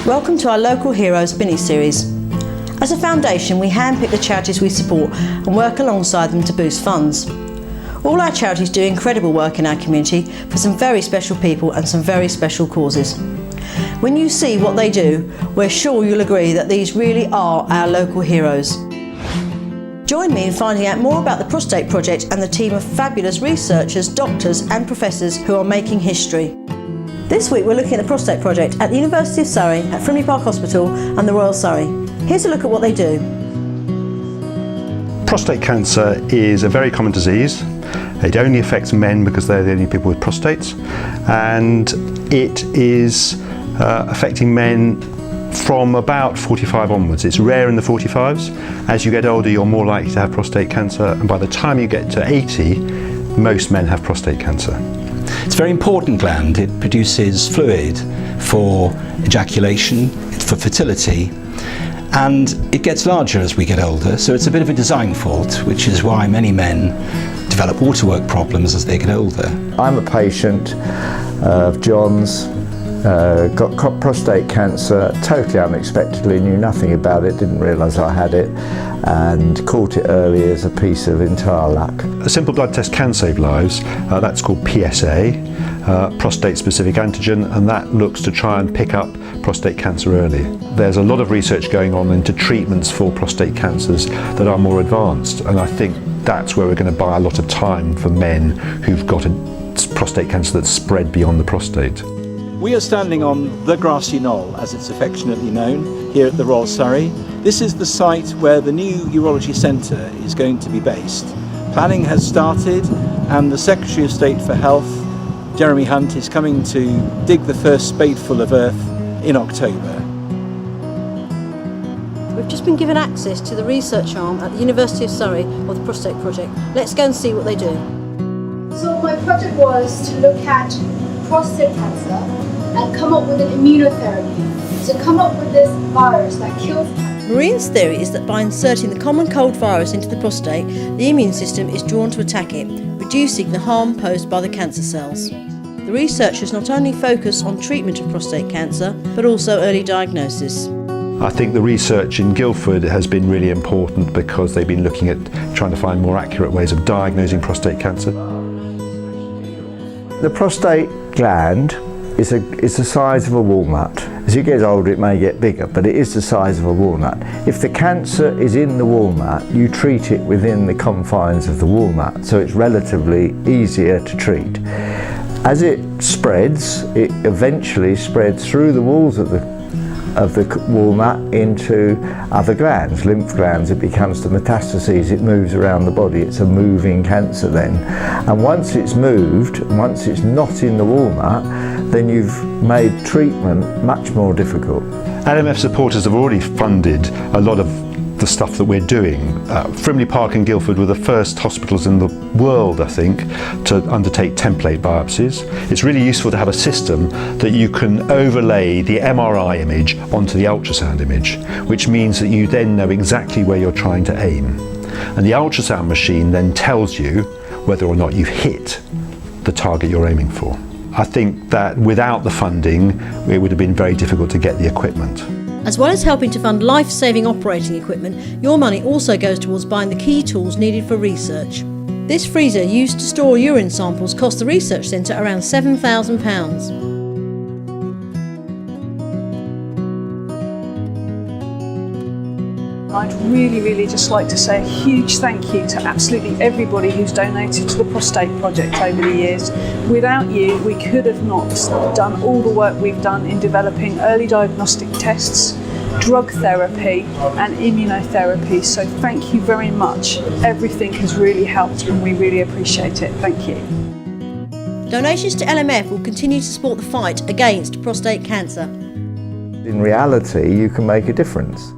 Welcome to our Local Heroes mini-series. As a foundation, we handpick the charities we support and work alongside them to boost funds. All our charities do incredible work in our community for some very special people and some very special causes. When you see what they do, we're sure you'll agree that these really are our local heroes. Join me in finding out more about the Prostate Project and the team of fabulous researchers, doctors and professors who are making history. This week we're looking at the Prostate Project at the University of Surrey, at Frimley Park Hospital and the Royal Surrey. Here's a look at what they do. Prostate cancer is a very common disease. It only affects men because they're the only people with prostates, and it is affecting men from about 45 onwards. It's rare in the 45s. As you get older, you're more likely to have prostate cancer, and by the time you get to 80, most men have prostate cancer. It's a very important gland. It produces fluid for ejaculation, for fertility, and it gets larger as we get older, so it's a bit of a design fault, which is why many men develop waterwork problems as they get older. I'm a patient of John's, got prostate cancer totally unexpectedly, knew nothing about it, didn't realise I had it, and caught it early as a piece of entire luck. A simple blood test can save lives. That's called PSA, prostate specific antigen, and that looks to try and pick up prostate cancer early. There's a lot of research going on into treatments for prostate cancers that are more advanced, and I think that's where we're going to buy a lot of time for men who've got a prostate cancer that's spread beyond the prostate. We are standing on the grassy knoll, as it's affectionately known, here at the Royal Surrey. This is the site where the new urology centre is going to be based. Planning has started, and the Secretary of State for Health, Jeremy Hunt, is coming to dig the first spadeful of earth in October. We've just been given access to the research arm at the University of Surrey of the Prostate Project. Let's go and see what they do. So my project was to look at prostate cancer and come up with an immunotherapy. So come up with this virus that kills cancer. Marine's theory is that by inserting the common cold virus into the prostate, the immune system is drawn to attack it, reducing the harm posed by the cancer cells. The researchers not only focus on treatment of prostate cancer, but also early diagnosis. I think the research in Guildford has been really important because they've been looking at trying to find more accurate ways of diagnosing prostate cancer. The prostate gland is the size of a walnut. As you get older it may get bigger, but it is the size of a walnut. If the cancer is in the walnut, you treat it within the confines of the walnut, so it's relatively easier to treat. As it spreads, it eventually spreads through the walls of the walnut into other glands, lymph glands. It becomes the metastases, it moves around the body, it's a moving cancer then. And once it's moved, once it's not in the walnut, then you've made treatment much more difficult. LMF supporters have already funded a lot of the stuff that we're doing. Frimley Park and Guildford were the first hospitals in the world, I think, to undertake template biopsies. It's really useful to have a system that you can overlay the MRI image onto the ultrasound image, which means that you then know exactly where you're trying to aim. And the ultrasound machine then tells you whether or not you've hit the target you're aiming for. I think that without the funding, it would have been very difficult to get the equipment. As well as helping to fund life-saving operating equipment, your money also goes towards buying the key tools needed for research. This freezer used to store urine samples cost the research centre around £7,000. I'd really just like to say a huge thank you to absolutely everybody who's donated to the Prostate Project over the years. Without you, we could have not done all the work we've done in developing early diagnostic tests, drug therapy and immunotherapy. So thank you very much. Everything has really helped and we really appreciate it. Thank you. Donations to LMF will continue to support the fight against prostate cancer. In reality, you can make a difference.